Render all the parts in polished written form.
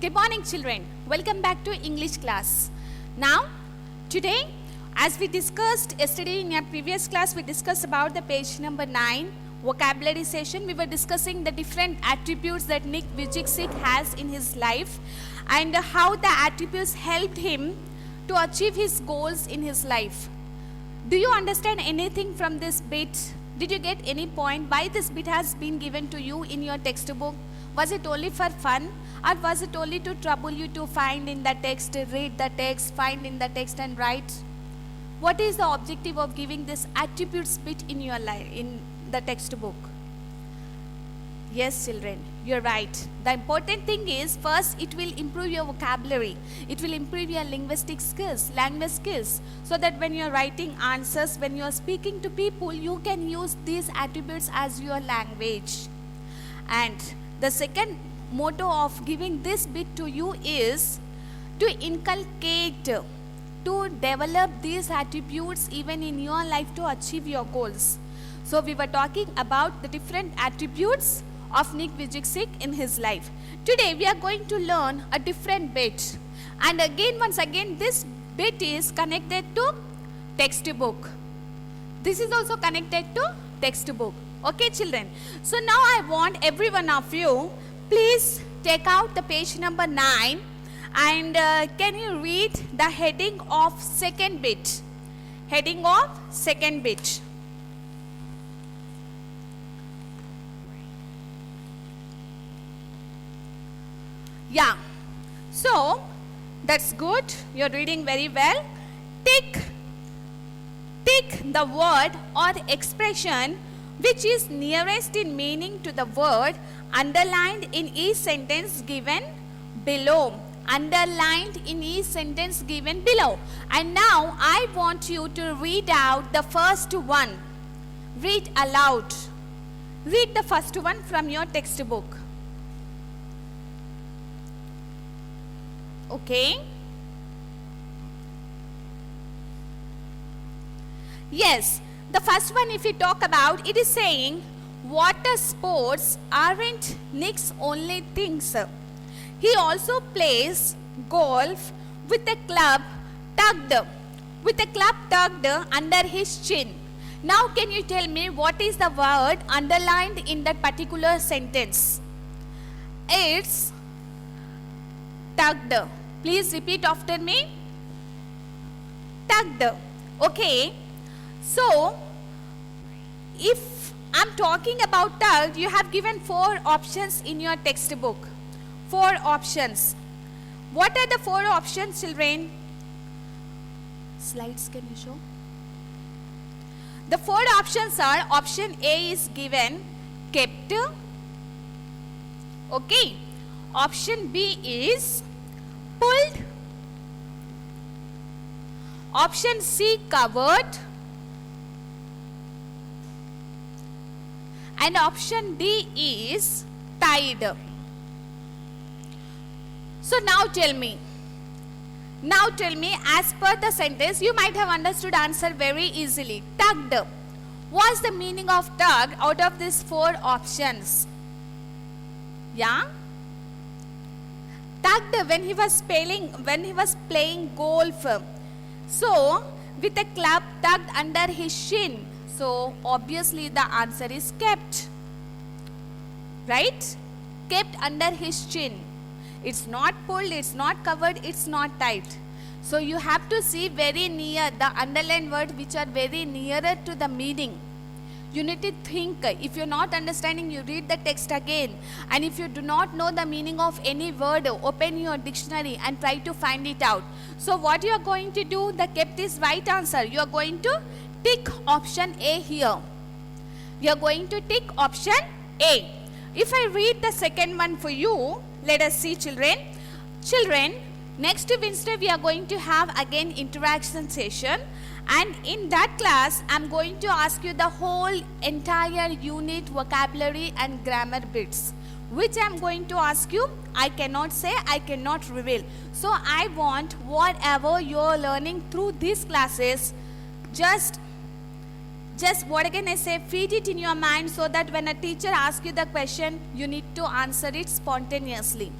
Good morning, children. Welcome back to English class. Now, today, as we discussed yesterday in our previous class, we discussed about the page number 9 vocabulary session. We were discussing the different attributes that Nick Vujicic has in his life and how the attributes helped him to achieve his goals in his life. Do you understand anything from this bit? Did you get any point why this bit has been given to you in your textbook? Was it only for fun, or was it only to trouble you to find in the text, read the text, find in the text and write? What is the objective of giving this attributes bit in your life, in the textbook? Yes, children, you're right. The important thing is, first it will improve your vocabulary. It will improve your linguistic skills, language skills, so that when you're writing answers, when you're speaking to people, you can use these attributes as your language. And the second motto of giving this bit to you is to inculcate, to develop these attributes even in your life to achieve your goals. So we were talking about the different attributes of Nick Vujicic in his life. Today we are going to learn a different bit. And again, once again, this bit is connected to textbook. This is also connected to textbook. Okay, children. So now I want every one of you, please take out the page number 9 and can you read the heading of second bit? Heading of second bit. Yeah. So that's good. You're reading very well. Tick the word or expression which is nearest in meaning to the word underlined in each sentence given below. Underlined in each sentence given below. And now I want you to read out the first one. Read aloud. Read the first one from your textbook. Okay. Yes. The first one, if we talk about, it is saying water sports aren't Nick's only things. He also plays golf with a club tucked under his chin. Now can you tell me what is the word underlined in that particular sentence? It's tucked. Please repeat after me. Tucked. Okay. So, if I'm talking about tucked, you have given 4 options in your textbook. 4 options. What are the 4 options, children? Slides, can you show? The 4 options are, option A is given, kept. Okay. Option B is pulled. Option C, covered. And option D is tied. So now tell me, as per the sentence, you might have understood answer very easily. Tucked. What's the meaning of tucked out of these 4 options? Yeah? Tucked when he was playing golf. So, with a club tucked under his shin. So, obviously the answer is kept. Right? Kept under his chin. It's not pulled, it's not covered, it's not tied. So, you have to see very near the underlined words which are very nearer to the meaning. You need to think. If you're not understanding, you read the text again. And if you do not know the meaning of any word, open your dictionary and try to find it out. So what you are going to do, the kept is right answer. You are going to tick option A here. You are going to tick option A. If I read the second one for you, let us see, children. Children, next Wednesday we are going to have again interaction session. And in that class, I am going to ask you the whole entire unit vocabulary and grammar bits. Which I am going to ask you, I cannot say, I cannot reveal. So I want whatever you are learning through these classes, just what can I say, feed it in your mind so that when a teacher asks you the question, you need to answer it spontaneously.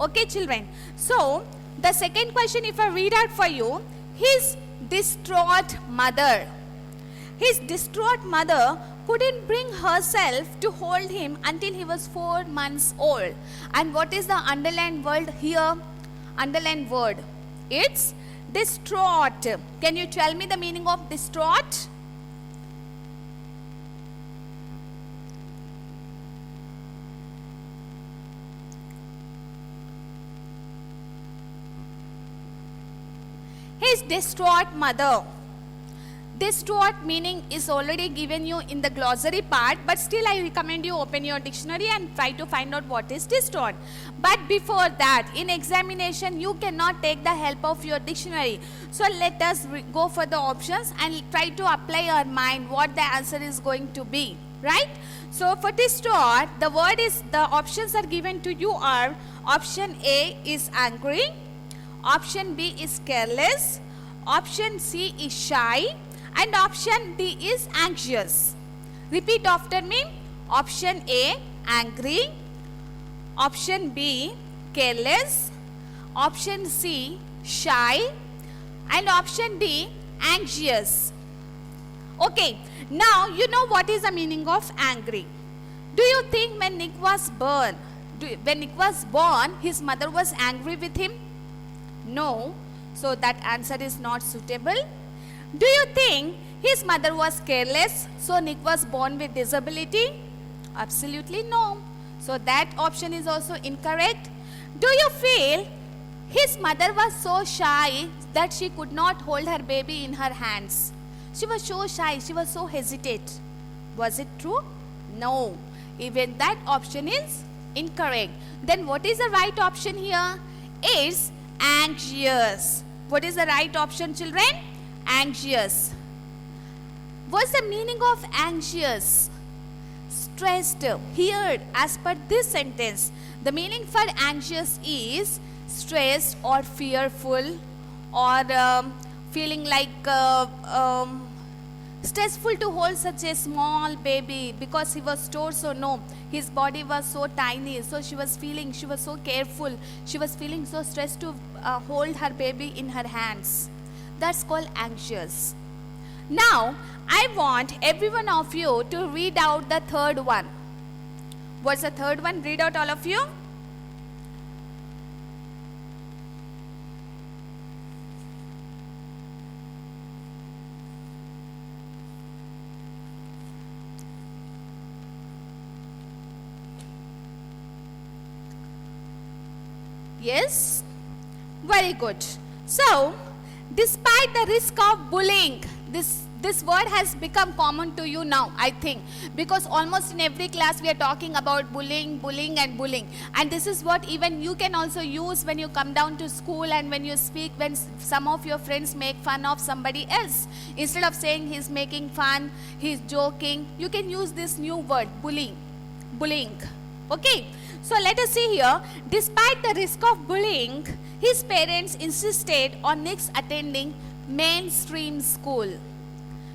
Okay, children. So, the second question, if I read out for you, his distraught mother. His distraught mother couldn't bring herself to hold him until he was 4 months old. And what is the underlined word here? Underlined word. It's distraught. Can you tell me the meaning of distraught? His distraught mother. Distraught meaning is already given you in the glossary part, but still I recommend you open your dictionary and try to find out what is distraught. But before that, in examination you cannot take the help of your dictionary. So let us go for the options and try to apply our mind what the answer is going to be, right? So for distraught, the options are given to you are option A is angry, option B is careless, option C is shy, and option D is anxious. Repeat after me. Option A, angry. Option B, careless. Option C, shy. And option D, anxious. Okay, now you know what is the meaning of angry. Do you think when Nick was born, his mother was angry with him? No. So that answer is not suitable. Do you think his mother was careless, so Nick was born with disability? Absolutely no. So that option is also incorrect. Do you feel his mother was so shy that she could not hold her baby in her hands? She was so shy, she was so hesitant. Was it true? No. Even that option is incorrect. Then what is the right option here? Is anxious. What is the right option, children? Anxious. What's the meaning of anxious? Stressed. Here, as per this sentence, the meaning for anxious is stressed or fearful or feeling like stressful to hold such a small baby because he was told so. No, his body was so tiny, so she was so careful, she was feeling so stressed to hold her baby in her hands. That's called anxious. Now, I want every one of you to read out the third one. What's the third one? Read out all of you. Yes? Very good. So, despite the risk of bullying, this word has become common to you now, I think, because almost in every class we are talking about bullying. And this is what even you can also use when you come down to school and when you speak, when some of your friends make fun of somebody else. Instead of saying he's making fun, he's joking, you can use this new word, bullying. Okay, so let us see here. Despite the risk of bullying, his parents insisted on Nick's attending mainstream school.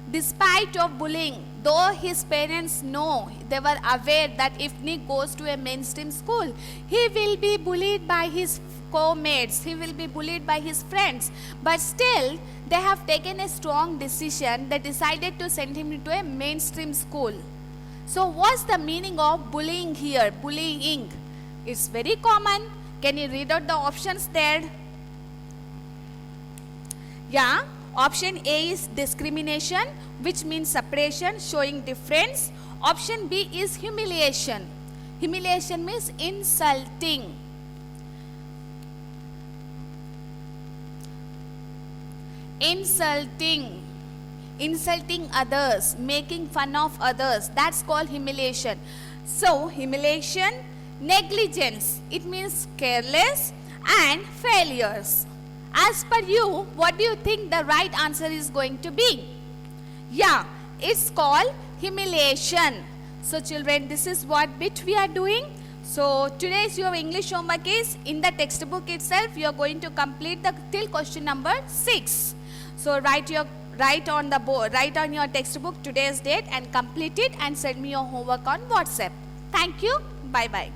Despite of bullying, though his parents know, they were aware that if Nick goes to a mainstream school, he will be bullied by his co-mates, he will be bullied by his friends. But still, they have taken a strong decision. They decided to send him into a mainstream school. So what's the meaning of bullying here? Bullying. It's very common. Can you read out the options there? Yeah. Option A is discrimination, which means separation, showing difference. Option B is humiliation. Humiliation means insulting. Insulting others, making fun of others. That's called humiliation. So, humiliation, negligence, it means careless, and failures. As per you, what do you think the right answer is going to be? Yeah, it's called humiliation. So children, this is what bit we are doing. So today's your English homework is in the textbook itself. You are going to complete till question number 6. So write on the board, write on your textbook today's date and complete it and send me your homework on WhatsApp. Thank you. Bye bye.